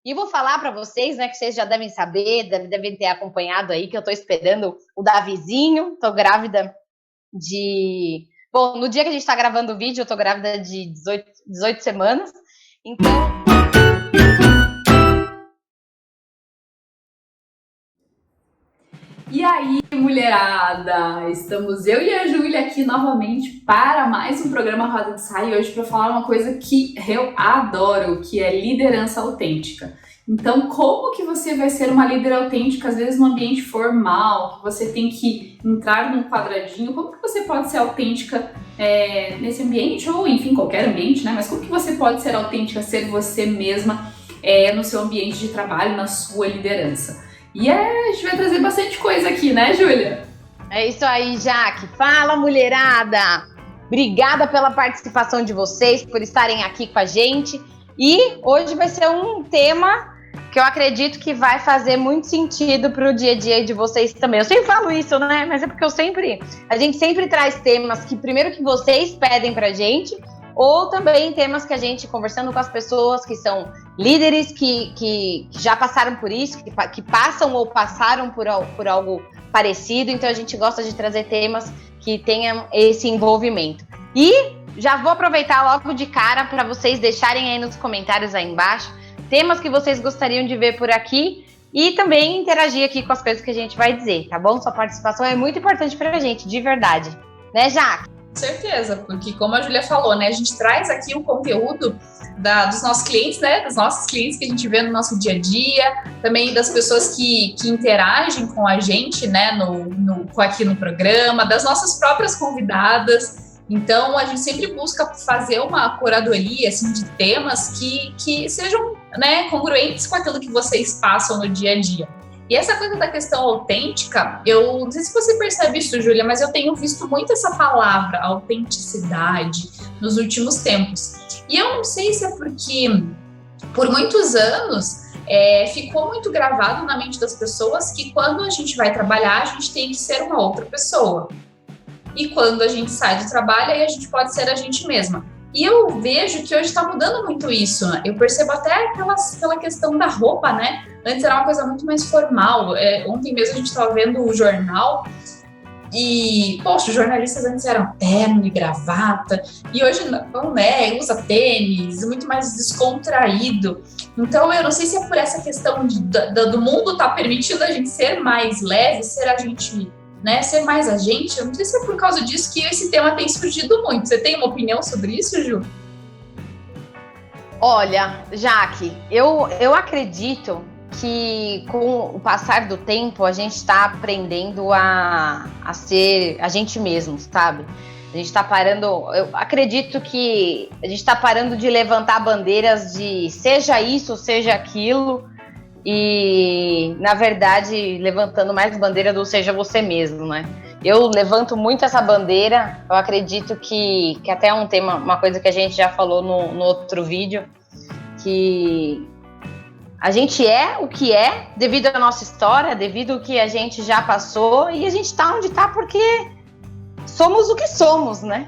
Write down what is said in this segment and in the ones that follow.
E vou falar para vocês, né, que vocês já devem saber, devem ter acompanhado aí, que eu tô esperando o Davizinho, tô grávida de... Bom, no dia que a gente tá gravando o vídeo, eu tô grávida de 18 semanas, então... E aí, mulherada? Estamos eu e a Júlia aqui novamente para mais um programa Roda de Saia, hoje para falar uma coisa que eu adoro, que é liderança autêntica. Então, como que você vai ser uma líder autêntica, às vezes, num ambiente formal, que você tem que entrar num quadradinho? Como que você pode ser autêntica nesse ambiente, ou enfim, qualquer ambiente, né? Mas como que você pode ser autêntica, ser você mesma no seu ambiente de trabalho, na sua liderança? E a gente vai trazer bastante coisa aqui, né, Júlia? É isso aí, Jaque. Fala, mulherada! Obrigada pela participação de vocês, por estarem aqui com a gente. E hoje vai ser um tema que eu acredito que vai fazer muito sentido para o dia a dia de vocês também. Eu sempre falo isso, né? Mas é porque a gente sempre traz temas que primeiro que vocês pedem pra gente, ou também temas que a gente, conversando com as pessoas que são líderes, que já passaram por isso, que passam ou passaram por algo parecido. Então a gente gosta de trazer temas que tenham esse envolvimento. E já vou aproveitar logo de cara para vocês deixarem aí nos comentários aí embaixo temas que vocês gostariam de ver por aqui e também interagir aqui com as coisas que a gente vai dizer, tá bom? Sua participação é muito importante pra gente, de verdade. Né, Jaque? Certeza, porque como a Júlia falou, né, a gente traz aqui o conteúdo dos nossos clientes, né, dos nossos clientes que a gente vê no nosso dia a dia, também das pessoas que interagem com a gente, né, aqui no programa, das nossas próprias convidadas. Então, a gente sempre busca fazer uma curadoria, assim, de temas que sejam, né, congruentes com aquilo que vocês passam no dia a dia. E essa coisa da questão autêntica, eu não sei se você percebe isso, Júlia, mas eu tenho visto muito essa palavra, autenticidade, nos últimos tempos. E eu não sei se é porque, por muitos anos, ficou muito gravado na mente das pessoas que quando a gente vai trabalhar, a gente tem que ser uma outra pessoa. E quando a gente sai do trabalho, aí a gente pode ser a gente mesma. E eu vejo que hoje está mudando muito isso. Eu percebo até pela questão da roupa, né? Antes era uma coisa muito mais formal. Ontem mesmo a gente estava vendo o jornal e, poxa, os jornalistas antes eram terno e gravata e hoje não, né? Usa tênis, muito mais descontraído. Então eu não sei se é por essa questão do mundo estar permitindo a gente ser mais leve, ser a gente... né, ser mais a gente. Eu não sei se é por causa disso que esse tema tem surgido muito. Você tem uma opinião sobre isso, Ju? Olha, Jaque, eu acredito que com o passar do tempo a gente está aprendendo a ser a gente mesmo, sabe? A gente está parando, eu acredito que a gente está parando de levantar bandeiras de seja isso, seja aquilo, e, na verdade, levantando mais bandeira do seja você mesmo, né? Eu levanto muito essa bandeira, eu acredito que até é um tema, uma coisa que a gente já falou no outro vídeo, que a gente é o que é devido à nossa história, devido ao que a gente já passou, e a gente tá onde tá porque somos o que somos, né?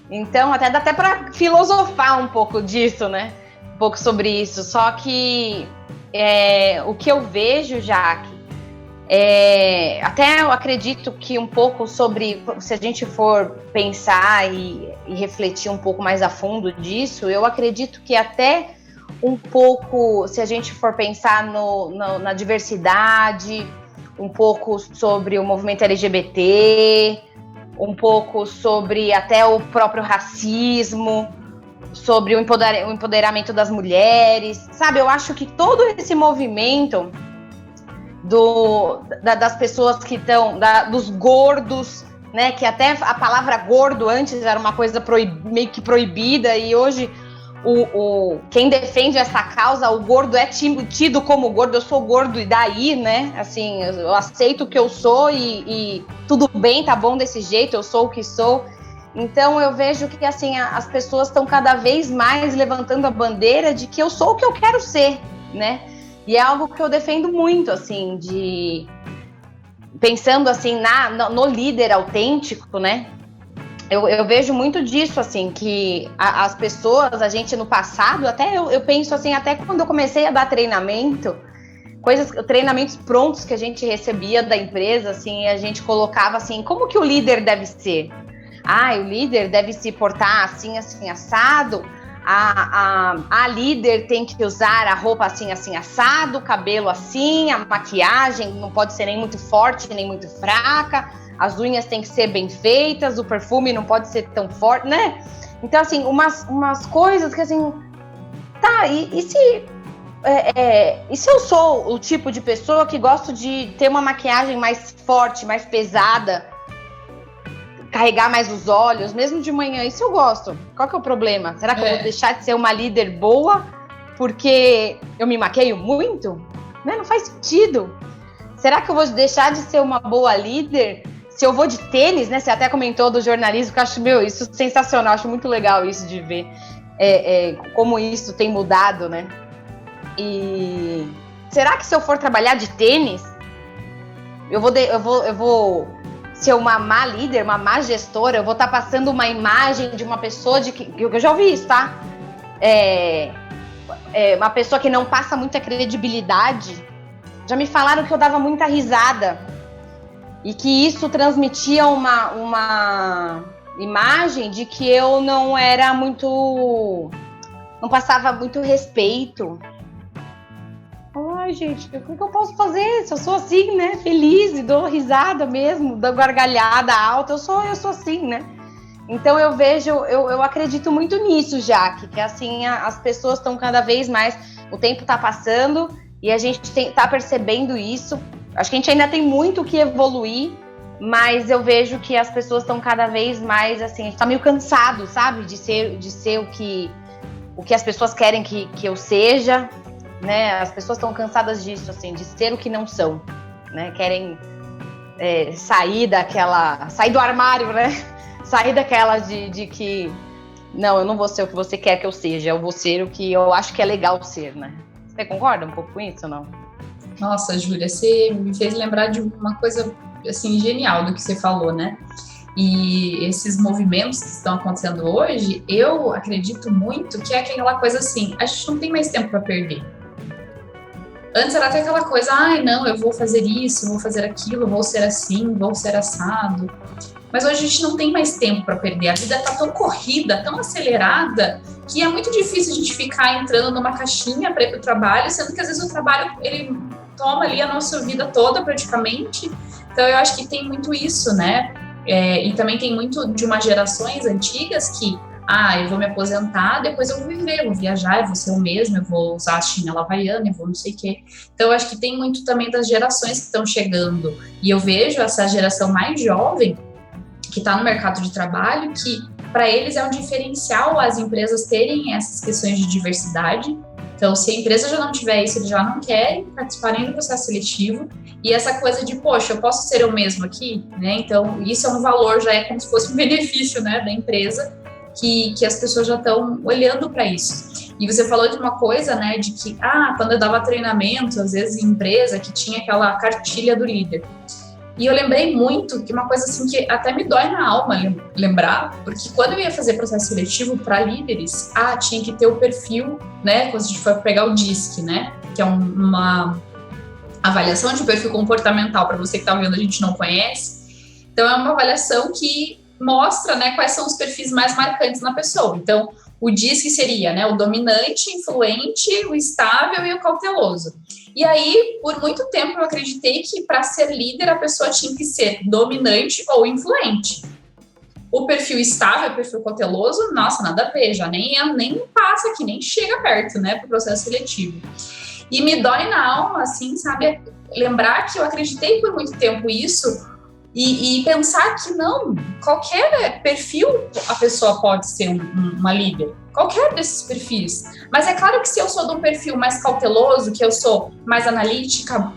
Então, dá até para filosofar um pouco disso, né? Um pouco sobre isso, só que o que eu vejo, Jaque, até eu acredito que um pouco sobre, se a gente for pensar e refletir um pouco mais a fundo disso, eu acredito que até um pouco, se a gente for pensar na diversidade, um pouco sobre o movimento LGBT, um pouco sobre até o próprio racismo, sobre o empoderamento das mulheres, sabe? Eu acho que todo esse movimento das pessoas que estão, dos gordos, né? Que até a palavra gordo antes era uma coisa meio que proibida, e hoje quem defende essa causa, o gordo é tido como gordo. Eu sou gordo e daí, né? Assim, eu aceito o que eu sou e tudo bem, tá bom desse jeito, eu sou o que sou. Então eu vejo que assim, as pessoas estão cada vez mais levantando a bandeira de que eu sou o que eu quero ser, né? E é algo que eu defendo muito, assim, pensando assim no líder autêntico, né? Eu vejo muito disso, assim, que as pessoas, a gente no passado, até eu penso assim, até quando eu comecei a dar treinamento, treinamentos prontos que a gente recebia da empresa, assim, a gente colocava assim, como que o líder deve ser? O líder deve se portar assim, assim, assado. A líder tem que usar a roupa assim, assim, assado, o cabelo assim, a maquiagem não pode ser nem muito forte, nem muito fraca, as unhas têm que ser bem feitas, o perfume não pode ser tão forte, né? Então, assim, umas coisas que assim, tá, e se eu sou o tipo de pessoa que gosto de ter uma maquiagem mais forte, mais pesada, carregar mais os olhos, mesmo de manhã, isso eu gosto. Qual que é o problema? Será que eu vou deixar de ser uma líder boa porque eu me maqueio muito? Né? Não faz sentido. Será que eu vou deixar de ser uma boa líder se eu vou de tênis, né? Você até comentou do jornalismo, que eu acho, isso sensacional, acho muito legal isso de ver como isso tem mudado, né? E será que se eu for trabalhar de tênis, eu vou ser uma má líder, uma má gestora, eu vou estar passando uma imagem de uma pessoa eu já ouvi isso, tá? Uma pessoa que não passa muita credibilidade. Já me falaram que eu dava muita risada e que isso transmitia uma imagem de que eu não era muito... não passava muito respeito. Ai, gente, o que eu posso fazer? Se eu sou assim, né? Feliz e dou risada mesmo, dou gargalhada alta, eu sou assim, né? Então eu acredito muito nisso, Jaque, que assim, as pessoas estão cada vez mais, o tempo está passando e a gente está percebendo isso. Acho que a gente ainda tem muito o que evoluir, mas eu vejo que as pessoas estão cada vez mais, assim, a gente tá meio cansado, sabe? De ser o que as pessoas querem que eu seja, né? As pessoas estão cansadas disso, assim, de ser o que não são, né? Querem sair do armário, né? Sair daquela de que não, eu não vou ser o que você quer que eu seja, eu vou ser o que eu acho que é legal ser, né? Você concorda um pouco com isso ou não? Nossa, Júlia, você me fez lembrar de uma coisa, assim, genial do que você falou, né? E esses movimentos que estão acontecendo hoje, eu acredito muito que é aquela coisa assim, a gente não tem mais tempo para perder. Antes era até aquela coisa, não, eu vou fazer isso, vou fazer aquilo, vou ser assim, vou ser assado. Mas hoje a gente não tem mais tempo para perder. A vida está tão corrida, tão acelerada, que é muito difícil a gente ficar entrando numa caixinha para ir para o trabalho, sendo que às vezes o trabalho ele toma ali a nossa vida toda praticamente. Então eu acho que tem muito isso, né? E também tem muito de umas gerações antigas que eu vou me aposentar, depois eu vou viver, eu vou viajar, eu vou ser o mesmo, eu vou usar a chinela havaiana, eu vou não sei o quê. Então, eu acho que tem muito também das gerações que estão chegando. E eu vejo essa geração mais jovem, que está no mercado de trabalho, que para eles é um diferencial as empresas terem essas questões de diversidade. Então, se a empresa já não tiver isso, eles já não querem participarem do processo seletivo. E essa coisa de, poxa, eu posso ser eu mesmo aqui, né? Então, isso é um valor, já é como se fosse um benefício, né, da empresa, que as pessoas já estão olhando para isso. E você falou de uma coisa, né, de que, quando eu dava treinamento, às vezes em empresa, que tinha aquela cartilha do líder. E eu lembrei muito que uma coisa assim que até me dói na alma lembrar, porque quando eu ia fazer processo seletivo para líderes, tinha que ter o perfil, né, quando a gente for pegar o DISC, né, que é uma avaliação de perfil comportamental, para você que está vendo, a gente não conhece. Então, é uma avaliação que mostra, né, quais são os perfis mais marcantes na pessoa. Então, o DISC seria, né, o dominante, influente, o estável e o cauteloso. E aí, por muito tempo, eu acreditei que para ser líder, a pessoa tinha que ser dominante ou influente. O perfil estável, o perfil cauteloso, nossa, nada a ver, já nem passa aqui, nem chega perto, né, para o processo seletivo. E me dói na alma, assim, sabe, lembrar que eu acreditei por muito tempo isso, e pensar que não, qualquer perfil a pessoa pode ser uma líder, qualquer desses perfis. Mas é claro que se eu sou de um perfil mais cauteloso, que eu sou mais analítica,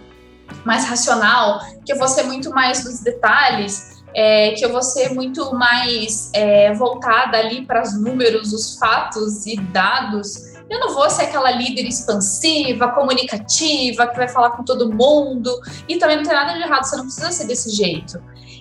mais racional, que eu vou ser muito mais dos detalhes, que eu vou ser muito mais voltada ali para os números, os fatos e dados. Eu não vou ser aquela líder expansiva, comunicativa, que vai falar com todo mundo. E também não tem nada de errado, você não precisa ser desse jeito.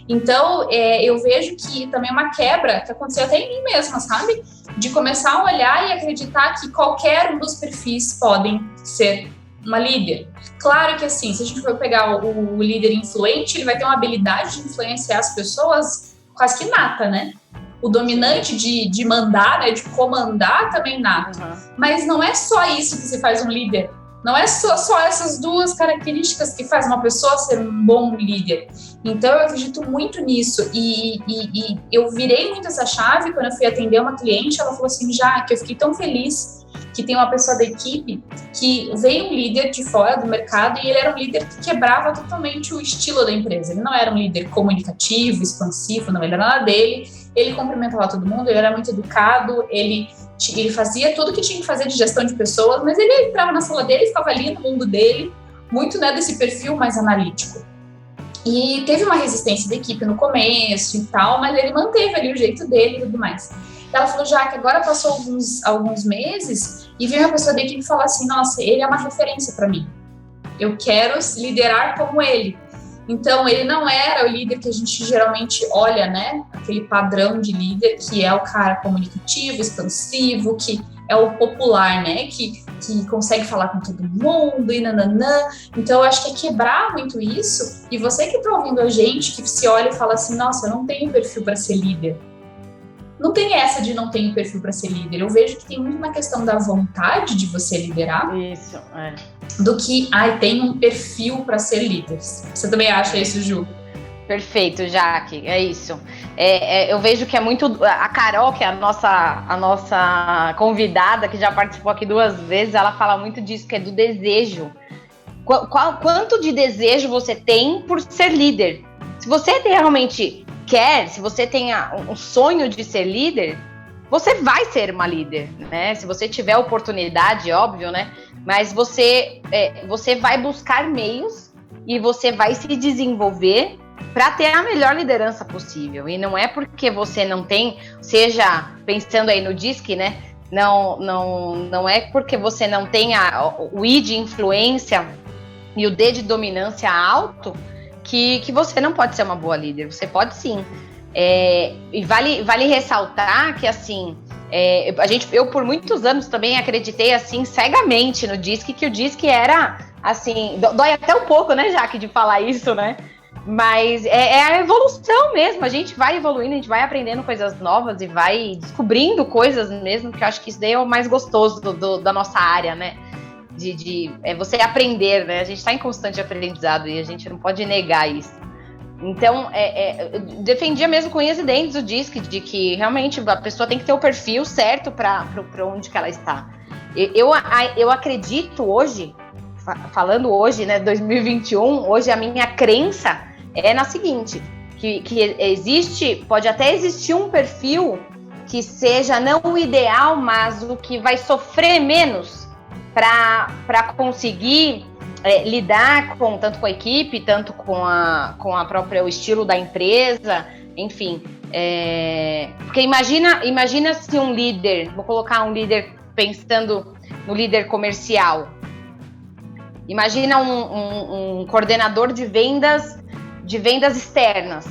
Então, eu vejo que também é uma quebra que aconteceu até em mim mesma, sabe? De começar a olhar e acreditar que qualquer um dos perfis podem ser uma líder. Claro que assim, se a gente for pegar o líder influente, ele vai ter uma habilidade de influenciar as pessoas quase que nata, né? O dominante de mandar, né, de comandar também nato. Mas não é só isso que se faz um líder. Não é só essas duas características que faz uma pessoa ser um bom líder. Então, eu acredito muito nisso. E eu virei muito essa chave quando eu fui atender uma cliente. Ela falou assim, que eu fiquei tão feliz que tem uma pessoa da equipe que veio um líder de fora do mercado e ele era um líder que quebrava totalmente o estilo da empresa. Ele não era um líder comunicativo, expansivo, não, ele era nada dele. Ele cumprimentava todo mundo, ele era muito educado, ele fazia tudo que tinha que fazer de gestão de pessoas, mas ele entrava na sala dele, ficava ali no mundo dele, muito, né, desse perfil mais analítico. E teve uma resistência da equipe no começo e tal, mas ele manteve ali o jeito dele e tudo mais. Ela falou, que agora passou alguns meses e veio uma pessoa da equipe falar assim, nossa, ele é uma referência para mim. Eu quero liderar como ele. Então, ele não era o líder que a gente geralmente olha, né? Aquele padrão de líder que é o cara comunicativo, expansivo, que é o popular, né? Que consegue falar com todo mundo e nananã. Então, eu acho que é quebrar muito isso. E você que está ouvindo a gente, que se olha e fala assim, nossa, eu não tenho perfil para ser líder. Não tem essa de não ter perfil para ser líder. Eu vejo que tem muito uma questão da vontade de você liderar. Isso, do que, tem um perfil para ser líder. Você também acha isso, Ju? Perfeito, Jaque, é isso. Eu vejo que é muito... A Carol, que é a nossa convidada, que já participou aqui 2 vezes, ela fala muito disso, que é do desejo. Quanto de desejo você tem por ser líder? Se você realmente quer, se você tem um sonho de ser líder, você vai ser uma líder, né? Se você tiver oportunidade, óbvio, né? Mas você vai buscar meios e você vai se desenvolver para ter a melhor liderança possível. E não é porque você não tem, seja pensando aí no DISC, né? Não é porque você não tem o I de influência e o D de dominância alto que você não pode ser uma boa líder. Você pode sim. E vale ressaltar que, assim, eu por muitos anos também acreditei, assim, cegamente no DISC, que o DISC era, assim, dói até um pouco, né, Jaque, de falar isso, né? Mas é a evolução mesmo, a gente vai evoluindo, a gente vai aprendendo coisas novas e vai descobrindo coisas mesmo, que eu acho que isso daí é o mais gostoso da nossa área, né? Você aprender, né? A gente está em constante aprendizado e a gente não pode negar isso. Então, eu defendia mesmo com unhas e dentes o DISC, de que realmente a pessoa tem que ter o perfil certo para onde que ela está. Eu acredito hoje, falando hoje, né, 2021, hoje a minha crença é na seguinte, que pode até existir um perfil que seja não o ideal, mas o que vai sofrer menos para conseguir lidar tanto com a equipe, tanto com a própria, o estilo da empresa, enfim. Porque imagina se um líder, vou colocar um líder pensando no líder comercial, imagina um coordenador de vendas externas.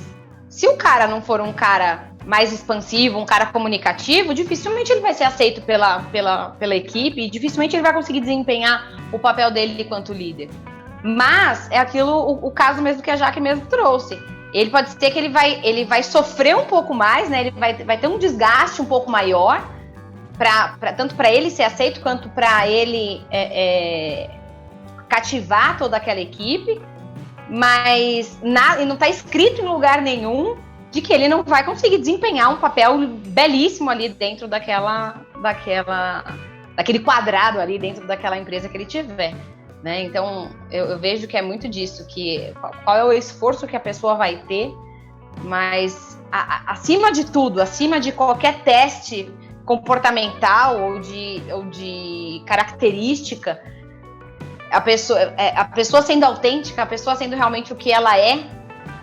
Se o cara não for um cara mais expansivo, um cara comunicativo, dificilmente ele vai ser aceito pela equipe e dificilmente ele vai conseguir desempenhar o papel dele enquanto líder. Mas é aquilo, o caso mesmo que a Jaque mesmo trouxe. Ele pode ser que ele vai sofrer um pouco mais, né? Ele vai ter um desgaste um pouco maior, tanto para ele ser aceito quanto para ele cativar toda aquela equipe, mas não está escrito em lugar nenhum de que ele não vai conseguir desempenhar um papel belíssimo ali dentro daquele quadrado ali dentro daquela empresa que ele tiver, né? Então, eu vejo que é muito disso, que qual é o esforço que a pessoa vai ter, mas acima de tudo, acima de qualquer teste comportamental ou de característica, a pessoa sendo autêntica, a pessoa sendo realmente o que ela é,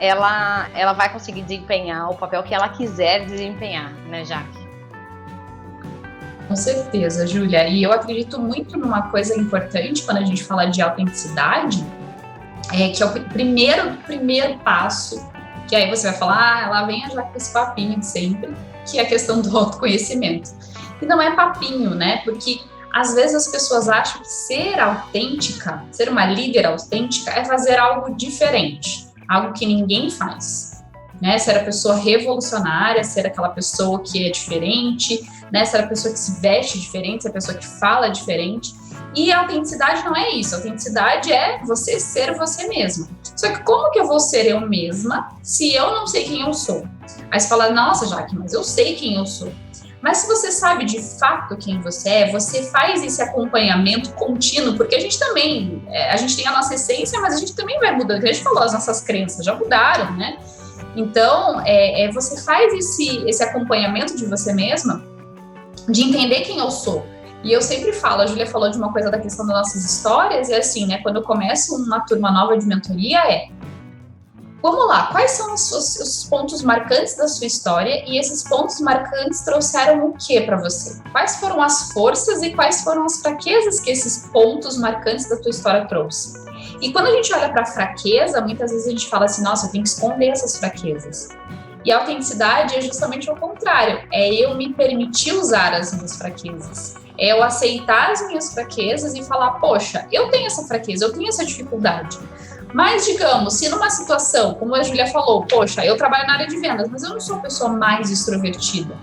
ela vai conseguir desempenhar o papel que ela quiser desempenhar, né, Jaque? Com certeza, Júlia. E eu acredito muito numa coisa importante quando a gente fala de autenticidade, que é o primeiro passo Que aí você vai falar, lá vem a Jaque com esse papinho de sempre, que é a questão do autoconhecimento. E não é papinho, né? Porque às vezes as pessoas acham que ser autêntica, ser uma líder autêntica, é fazer algo diferente, algo que ninguém faz, né? Ser a pessoa revolucionária, ser aquela pessoa que é diferente, né? Ser a pessoa que se veste diferente, ser a pessoa que fala diferente. E a autenticidade não é isso. A autenticidade é você ser você mesma. Só que como que eu vou ser eu mesma se eu não sei quem eu sou? Aí você fala, nossa, Jaque, mas eu sei quem eu sou. Mas se você sabe de fato quem você faz esse acompanhamento contínuo, porque a gente também, a gente tem a nossa essência, mas a gente também vai mudando. A gente falou, as nossas crenças já mudaram, né? Então, você faz esse acompanhamento de você mesma, de entender quem eu sou. E eu sempre falo, a Júlia falou de uma coisa da questão das nossas histórias, e assim, né, quando eu começo uma turma nova de mentoria, vamos lá, quais são os pontos marcantes da sua história e esses pontos marcantes trouxeram o que para você? Quais foram as forças e quais foram as fraquezas que esses pontos marcantes da tua história trouxe? E quando a gente olha para a fraqueza, muitas vezes a gente fala assim, nossa, eu tenho que esconder essas fraquezas. E a autenticidade é justamente o contrário, é eu me permitir usar as minhas fraquezas. É eu aceitar as minhas fraquezas e falar, poxa, eu tenho essa fraqueza, eu tenho essa dificuldade. Mas, digamos, se numa situação, como a Júlia falou, poxa, eu trabalho na área de vendas, mas eu não sou a pessoa mais extrovertida.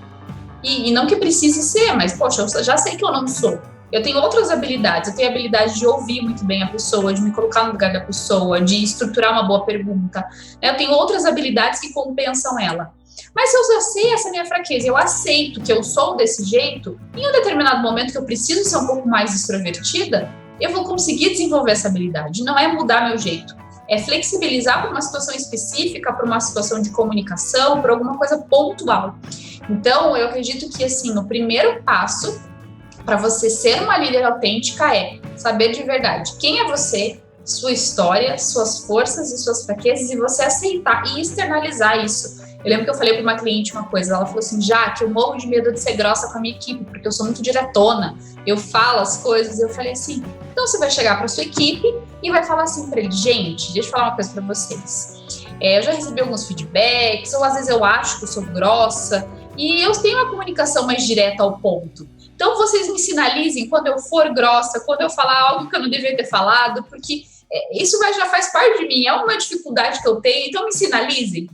E não que precise ser, mas, poxa, eu já sei que eu não sou. Eu tenho outras habilidades, eu tenho a habilidade de ouvir muito bem a pessoa, de me colocar no lugar da pessoa, de estruturar uma boa pergunta. Eu tenho outras habilidades que compensam ela. Mas se eu já sei essa minha fraqueza, eu aceito que eu sou desse jeito, em um determinado momento que eu preciso ser um pouco mais extrovertida, eu vou conseguir desenvolver essa habilidade. Não é mudar meu jeito, é flexibilizar para uma situação específica, para uma situação de comunicação, para alguma coisa pontual. Então, eu acredito que, assim, o primeiro passo para você ser uma líder autêntica é saber de verdade quem é você, sua história, suas forças e suas fraquezas, e você aceitar e externalizar isso. Eu lembro que eu falei para uma cliente uma coisa, ela falou assim, Jaque, eu morro de medo de ser grossa com a minha equipe, porque eu sou muito diretona, eu falo as coisas. Eu falei assim, então você vai chegar para sua equipe e vai falar assim para eles, gente, deixa eu falar uma coisa para vocês. Eu já recebi alguns feedbacks, ou às vezes eu acho que eu sou grossa, e eu tenho uma comunicação mais direta ao ponto. Então vocês me sinalizem quando eu for grossa, quando eu falar algo que eu não deveria ter falado, porque isso já faz parte de mim, é uma dificuldade que eu tenho, então me sinalizem.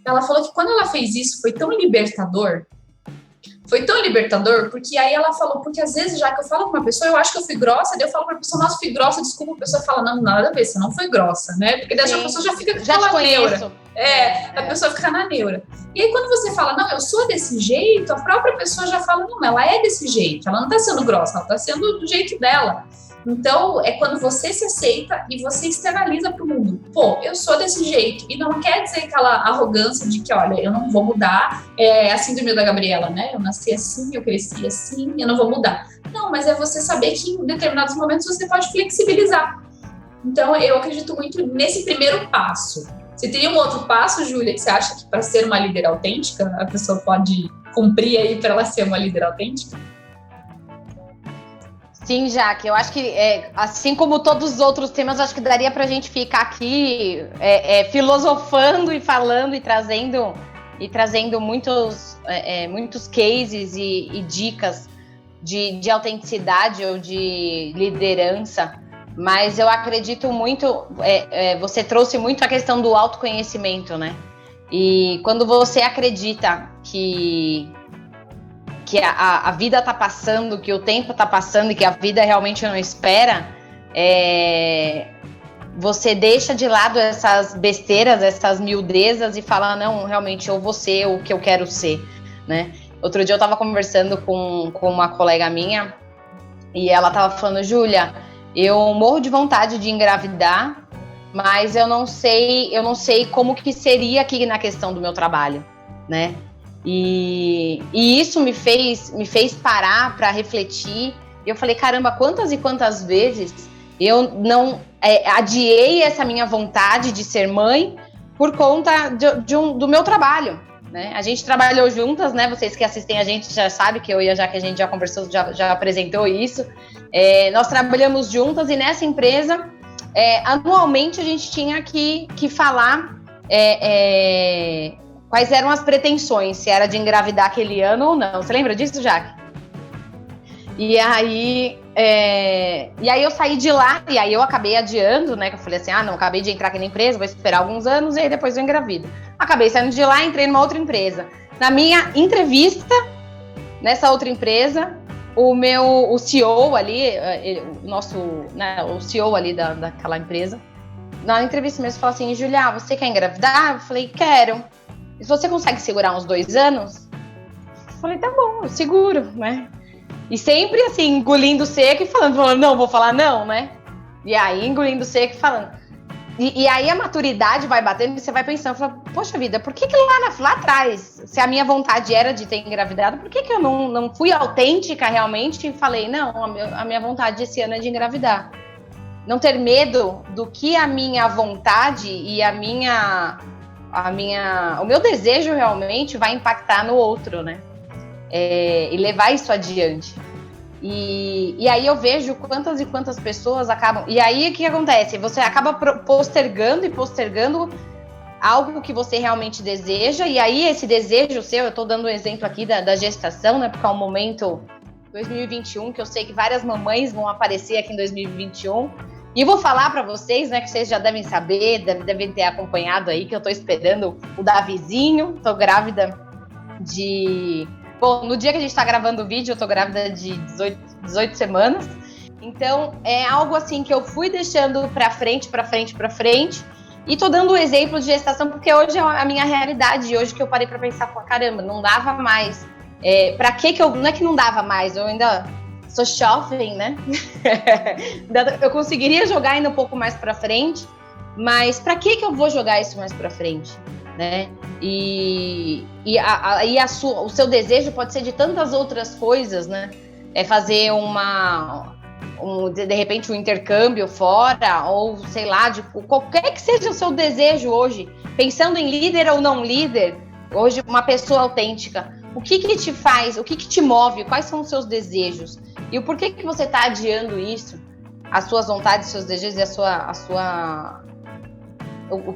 Ela falou que quando ela fez isso foi tão libertador, porque aí ela falou, porque às vezes já que eu falo com uma pessoa, eu acho que eu fui grossa, daí eu falo pra pessoa, nossa, fui grossa, desculpa, a pessoa fala, não, nada a ver, você não foi grossa, né? Porque daí a pessoa já fica com aquela neura. A pessoa fica na neura. E aí quando você fala, não, eu sou desse jeito, a própria pessoa já fala, não, ela é desse jeito, ela não tá sendo grossa, ela tá sendo do jeito dela. Então, é quando você se aceita e você externaliza para o mundo. Pô, eu sou desse jeito. E não quer dizer aquela arrogância de que, olha, eu não vou mudar. É a síndrome da Gabriela, né? Eu nasci assim, eu cresci assim, eu não vou mudar. Não, mas é você saber que em determinados momentos você pode flexibilizar. Então, eu acredito muito nesse primeiro passo. Você teria um outro passo, Júlia, que você acha que para ser uma líder autêntica, a pessoa pode cumprir aí para ela ser uma líder autêntica? Sim, Jaque, eu acho que, assim como todos os outros temas, acho que daria para a gente ficar aqui filosofando e falando e trazendo muitos cases e dicas de autenticidade ou de liderança, mas eu acredito muito, você trouxe muito a questão do autoconhecimento, né? E quando você acredita que a vida está passando, que o tempo está passando e que a vida realmente não espera, você deixa de lado essas besteiras, essas miudezas e fala, não, realmente eu vou ser o que eu quero ser, né? Outro dia eu estava conversando com uma colega minha e ela estava falando, Júlia, eu morro de vontade de engravidar, mas eu não sei como que seria aqui na questão do meu trabalho, né? E isso me fez parar para refletir. Eu falei, caramba, quantas e quantas vezes eu não adiei essa minha vontade de ser mãe por conta do meu trabalho, né? A gente trabalhou juntas, né? Vocês que assistem a gente já sabem que eu e a Jaque, a gente já conversou, já apresentou isso. Nós trabalhamos juntas e nessa empresa, anualmente a gente tinha que falar quais eram as pretensões, se era de engravidar aquele ano ou não. Você lembra disso, Jaque? E aí eu saí de lá, e aí eu acabei adiando, né? Que eu falei assim, não, acabei de entrar aqui na empresa, vou esperar alguns anos, e aí depois eu engravido. Acabei saindo de lá, entrei numa outra empresa. Na minha entrevista, nessa outra empresa, o CEO ali, o CEO ali daquela empresa, na entrevista mesmo, falou assim, Julia, você quer engravidar? Eu falei, quero. E você consegue segurar uns 2 anos? Eu falei, tá bom, eu seguro, né? E sempre assim, engolindo seco e falando, não, vou falar não, né? E aí, engolindo seco e falando. E aí a maturidade vai batendo e você vai pensando, fala, poxa vida, por que lá atrás, se a minha vontade era de ter engravidado, por que eu não fui autêntica realmente e falei, não, a minha vontade esse ano é de engravidar. Não ter medo do que a minha vontade e o meu desejo realmente vai impactar no outro, né? E levar isso adiante. E aí eu vejo quantas e quantas pessoas acabam... E aí o que acontece? Você acaba postergando algo que você realmente deseja, e aí esse desejo seu, eu estou dando um exemplo aqui da gestação, né? Porque é um momento 2021, que eu sei que várias mamães vão aparecer aqui em 2021. E eu vou falar para vocês, né, que vocês já devem saber, devem ter acompanhado aí, que eu estou esperando o Davizinho, estou grávida de... Bom, no dia que a gente está gravando o vídeo, eu tô grávida de 18 semanas. Então, é algo assim que eu fui deixando pra frente. E tô dando um exemplo de gestação, porque hoje é a minha realidade. Hoje que eu parei pra pensar, caramba, não dava mais. Não é que não dava mais, eu ainda sou jovem, né? Eu conseguiria jogar ainda um pouco mais pra frente. Mas pra que eu vou jogar isso mais pra frente? Né? O seu desejo pode ser de tantas outras coisas, né? Fazer de repente um intercâmbio fora, ou sei lá, qualquer que seja o seu desejo hoje, pensando em líder ou não líder, hoje uma pessoa autêntica, o que te faz, o que te move, quais são os seus desejos e o porquê que você está adiando isso, as suas vontades, os seus desejos e o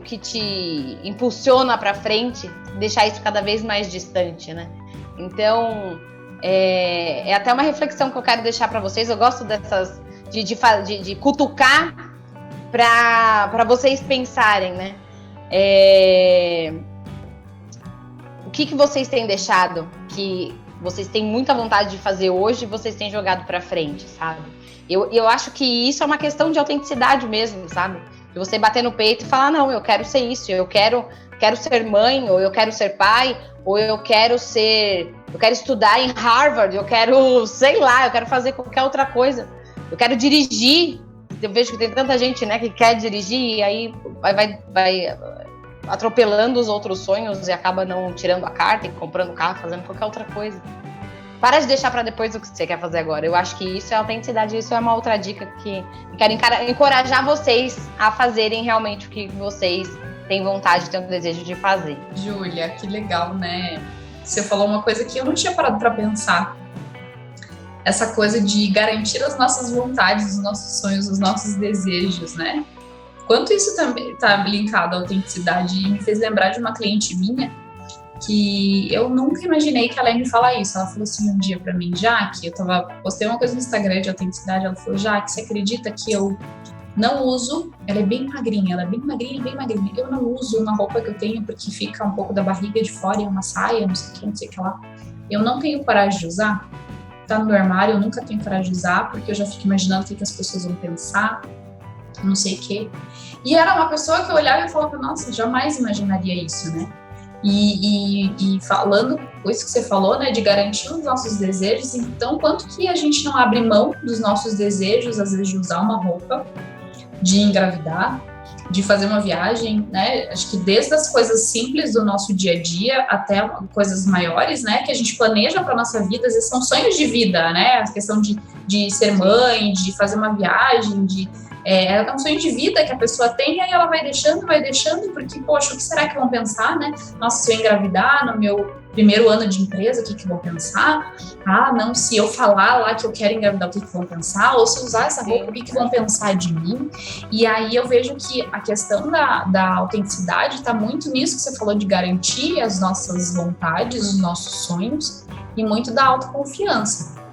que te impulsiona para frente, deixar isso cada vez mais distante, né? Então, é até uma reflexão que eu quero deixar para vocês. Eu gosto dessas de cutucar para vocês pensarem, né? O que vocês têm deixado, que vocês têm muita vontade de fazer hoje e vocês têm jogado para frente, sabe? Eu acho que isso é uma questão de autenticidade mesmo, sabe? De você bater no peito e falar, não, eu quero ser isso, eu quero ser mãe, ou eu quero ser pai, ou eu quero estudar em Harvard, eu quero, sei lá, eu quero fazer qualquer outra coisa, eu quero dirigir. Eu vejo que tem tanta gente, né, que quer dirigir e aí vai atropelando os outros sonhos e acaba não tirando a carta e comprando carro, fazendo qualquer outra coisa. Para de deixar para depois o que você quer fazer agora. Eu acho que isso é autenticidade, isso é uma outra dica que eu quero encorajar vocês a fazerem realmente o que vocês têm vontade, têm o desejo de fazer. Júlia, que legal, né? Você falou uma coisa que eu não tinha parado para pensar. Essa coisa de garantir as nossas vontades, os nossos sonhos, os nossos desejos, né? Quanto isso também está linkado à autenticidade, e me fez lembrar de uma cliente minha que eu nunca imaginei que ela ia me falar isso. Ela falou assim um dia pra mim, Jaque, postei uma coisa no Instagram de autenticidade, ela falou, Jaque, você acredita que eu não uso, ela é bem magrinha, eu não uso uma roupa que eu tenho porque fica um pouco da barriga de fora e uma saia, não sei o que lá, eu não tenho coragem de usar, tá no meu armário, eu nunca tenho coragem de usar, porque eu já fico imaginando o que as pessoas vão pensar, não sei o que. E era uma pessoa que eu olhava e falava, nossa, jamais imaginaria isso, né? E falando com isso que você falou, né, de garantir os nossos desejos, então quanto que a gente não abre mão dos nossos desejos, às vezes de usar uma roupa, de engravidar, de fazer uma viagem, né, acho que desde as coisas simples do nosso dia a dia até coisas maiores, né, que a gente planeja para nossa vida, às vezes são sonhos de vida, né, a questão de ser mãe, de fazer uma viagem, de É um sonho de vida que a pessoa tem, e aí ela vai deixando, porque, poxa, o que será que vão pensar, né? Nossa, se eu engravidar no meu primeiro ano de empresa, o que vão pensar? Ah, não, se eu falar lá que eu quero engravidar, o que vão pensar? Ou se eu usar essa roupa, o que vão pensar de mim? E aí eu vejo que a questão da autenticidade está muito nisso que você falou, de garantir as nossas vontades, os nossos sonhos, e muito da autoconfiança.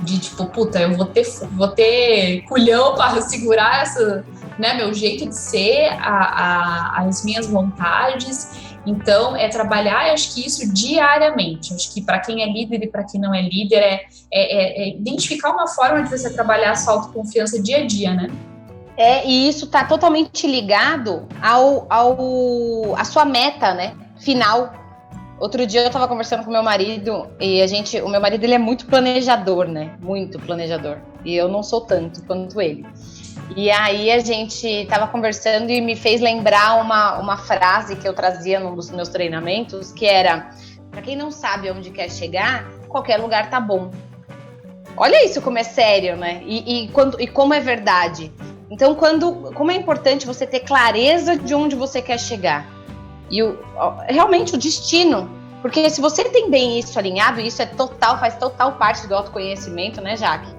De tipo, puta, eu vou ter culhão para segurar essa, né, meu jeito de ser, as minhas vontades. Então, é trabalhar, eu acho que isso diariamente. Acho que para quem é líder e para quem não é líder, é identificar uma forma de você trabalhar a sua autoconfiança dia a dia, né? E isso está totalmente ligado à sua meta, né, final. Outro dia eu estava conversando com meu marido e o meu marido ele é muito planejador, né? Muito planejador. E eu não sou tanto quanto ele. E aí a gente estava conversando e me fez lembrar uma frase que eu trazia num dos meus treinamentos, que era: para quem não sabe onde quer chegar, qualquer lugar tá bom. Olha isso como é sério, né? E como é verdade. Então, como é importante você ter clareza de onde você quer chegar. E realmente o destino, porque se você tem bem isso alinhado, isso faz total parte do autoconhecimento, né, Jaque?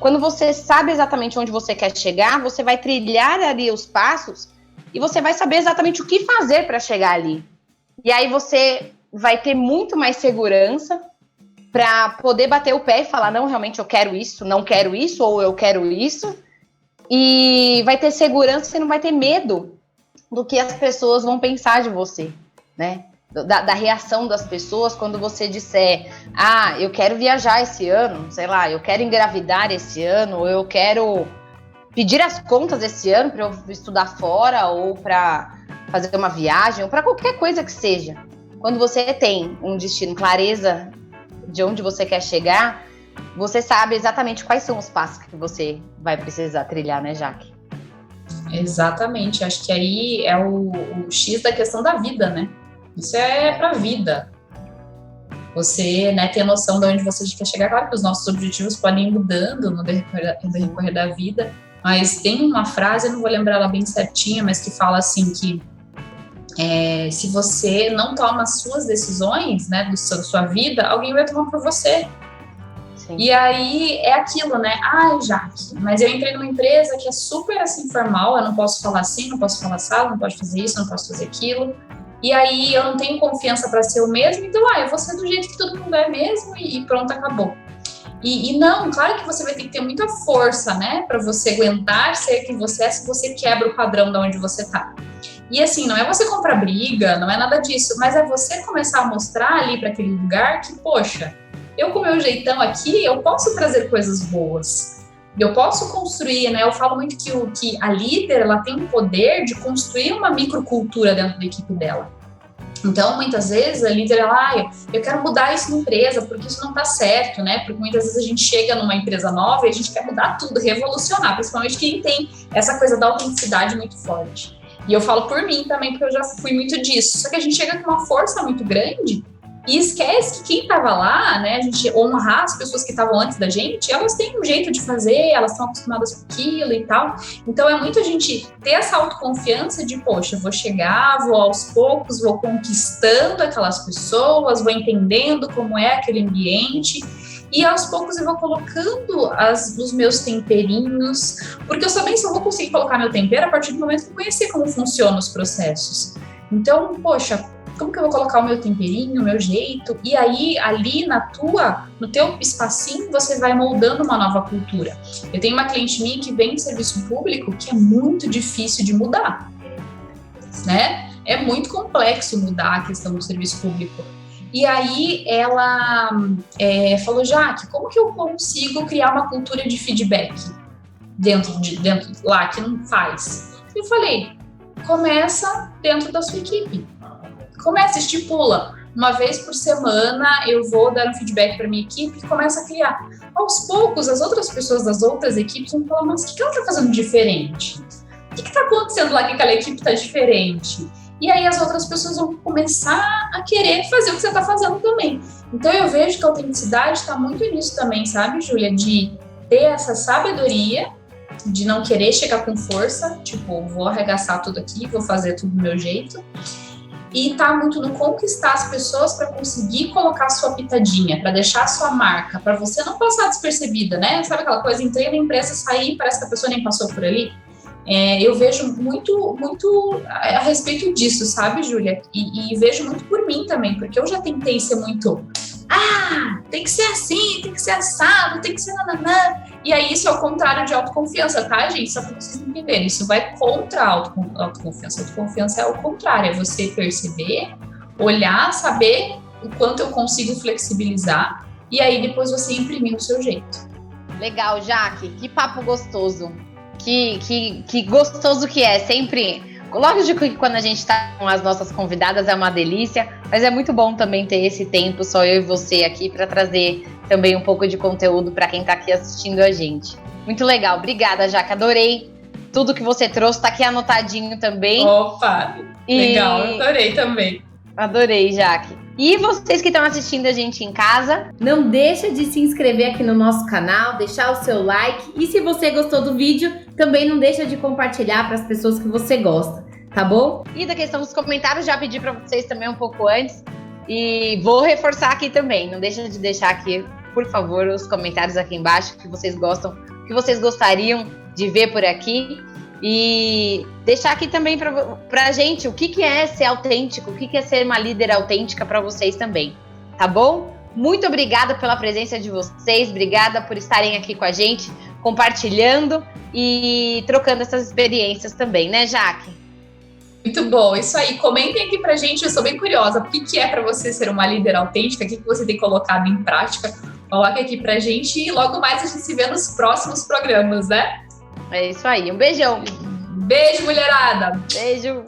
Quando você sabe exatamente onde você quer chegar, você vai trilhar ali os passos e você vai saber exatamente o que fazer para chegar ali. E aí você vai ter muito mais segurança para poder bater o pé e falar: não, realmente eu quero isso, não quero isso, ou eu quero isso. E vai ter segurança, você não vai ter medo do que as pessoas vão pensar de você, né? Da reação das pessoas quando você disser: ah, eu quero viajar esse ano, sei lá, eu quero engravidar esse ano, ou eu quero pedir as contas esse ano para eu estudar fora, ou para fazer uma viagem, ou para qualquer coisa que seja. Quando você tem um destino, clareza de onde você quer chegar, você sabe exatamente quais são os passos que você vai precisar trilhar, né, Jaque? Exatamente, acho que aí é o X da questão da vida, né? Isso é pra vida. Você, né, ter noção de onde você quer chegar. Claro que os nossos objetivos podem ir mudando no decorrer da vida, mas tem uma frase, eu não vou lembrar ela bem certinha, mas que fala assim que se você não toma as suas decisões, né, da sua vida, alguém vai tomar por você. Sim. E aí é aquilo, né? Ai, Jaque, mas eu entrei numa empresa que é super assim formal, eu não posso falar assim, não posso falar assado, não posso fazer isso, não posso fazer aquilo. E aí eu não tenho confiança para ser o mesmo, então eu vou ser do jeito que todo mundo é mesmo e pronto, acabou. E não, claro que você vai ter que ter muita força, né, para você aguentar ser quem você é, se você quebra o padrão de onde você tá. E assim, não é você comprar briga, não é nada disso, mas é você começar a mostrar ali para aquele lugar que, poxa, eu com o meu jeitão aqui, eu posso trazer coisas boas. Eu posso construir, né? Eu falo muito que a líder, ela tem o poder de construir uma microcultura dentro da equipe dela. Então, muitas vezes, a líder, eu quero mudar isso na empresa, porque isso não tá certo, né? Porque muitas vezes a gente chega numa empresa nova e a gente quer mudar tudo, revolucionar, principalmente quem tem essa coisa da autenticidade muito forte. E eu falo por mim também, porque eu já fui muito disso. Só que a gente chega com uma força muito grande e esquece que quem estava lá, né, a gente honrar as pessoas que estavam antes da gente, elas têm um jeito de fazer, elas estão acostumadas com aquilo e tal. Então, é muito a gente ter essa autoconfiança de, poxa, eu vou chegar, vou aos poucos, vou conquistando aquelas pessoas, vou entendendo como é aquele ambiente, e aos poucos eu vou colocando os meus temperinhos, porque eu também só vou conseguir colocar meu tempero a partir do momento que eu conhecer como funcionam os processos. Então, poxa, como que eu vou colocar o meu temperinho, o meu jeito? E aí, ali no teu espacinho, você vai moldando uma nova cultura. Eu tenho uma cliente minha que vem de serviço público que é muito difícil de mudar, né? É muito complexo mudar a questão do serviço público. E aí, ela falou: Jaque, como que eu consigo criar uma cultura de feedback dentro lá, que não faz? Eu falei: começa dentro da sua equipe. Começa, estipula, uma vez por semana eu vou dar um feedback para minha equipe e começa a criar. Aos poucos, as outras pessoas das outras equipes vão falar: mas o que ela está fazendo diferente? O que está acontecendo lá que aquela equipe está diferente? E aí as outras pessoas vão começar a querer fazer o que você está fazendo também. Então eu vejo que a autenticidade está muito nisso também, sabe, Júlia? De ter essa sabedoria de não querer chegar com força, tipo, vou arregaçar tudo aqui, vou fazer tudo do meu jeito. E tá muito no conquistar as pessoas para conseguir colocar a sua pitadinha, para deixar a sua marca, para você não passar despercebida, né? Sabe aquela coisa, entrei na empresa, saí, parece que a pessoa nem passou por ali? Eu vejo muito a respeito disso, sabe, Júlia? E vejo muito por mim também, porque eu já tentei ser muito... tem que ser assim, tem que ser assado, tem que ser nananã. E aí isso é o contrário de autoconfiança, tá, gente? Só para vocês entenderem, isso vai contra a autoconfiança. Autoconfiança é o contrário, é você perceber, olhar, saber o quanto eu consigo flexibilizar e aí depois você imprimir o seu jeito. Legal, Jaque, que papo gostoso. Que gostoso que é, sempre... Lógico que quando a gente tá com as nossas convidadas é uma delícia, mas é muito bom também ter esse tempo, só eu e você aqui, para trazer também um pouco de conteúdo para quem tá aqui assistindo a gente. Muito legal, obrigada, Jaque, adorei tudo que você trouxe, tá aqui anotadinho também. Opa, legal, adorei também. Adorei, Jaque. E vocês que estão assistindo a gente em casa, não deixa de se inscrever aqui no nosso canal, deixar o seu like. E se você gostou do vídeo, também não deixa de compartilhar para as pessoas que você gosta, tá bom? E da questão dos comentários, já pedi para vocês também um pouco antes. E vou reforçar aqui também. Não deixa de deixar aqui, por favor, os comentários aqui embaixo que vocês gostam, que vocês gostariam de ver por aqui. E deixar aqui também pra gente o que é ser autêntico, o que é ser uma líder autêntica para vocês também, tá bom? Muito obrigada pela presença de vocês, obrigada por estarem aqui com a gente, compartilhando e trocando essas experiências também, né, Jaque? Muito bom, isso aí. Comentem aqui pra gente, eu sou bem curiosa, o que é para você ser uma líder autêntica, o que você tem colocado em prática, coloque aqui pra gente e logo mais a gente se vê nos próximos programas, né? É isso aí, um beijão. Beijo, mulherada. Beijo.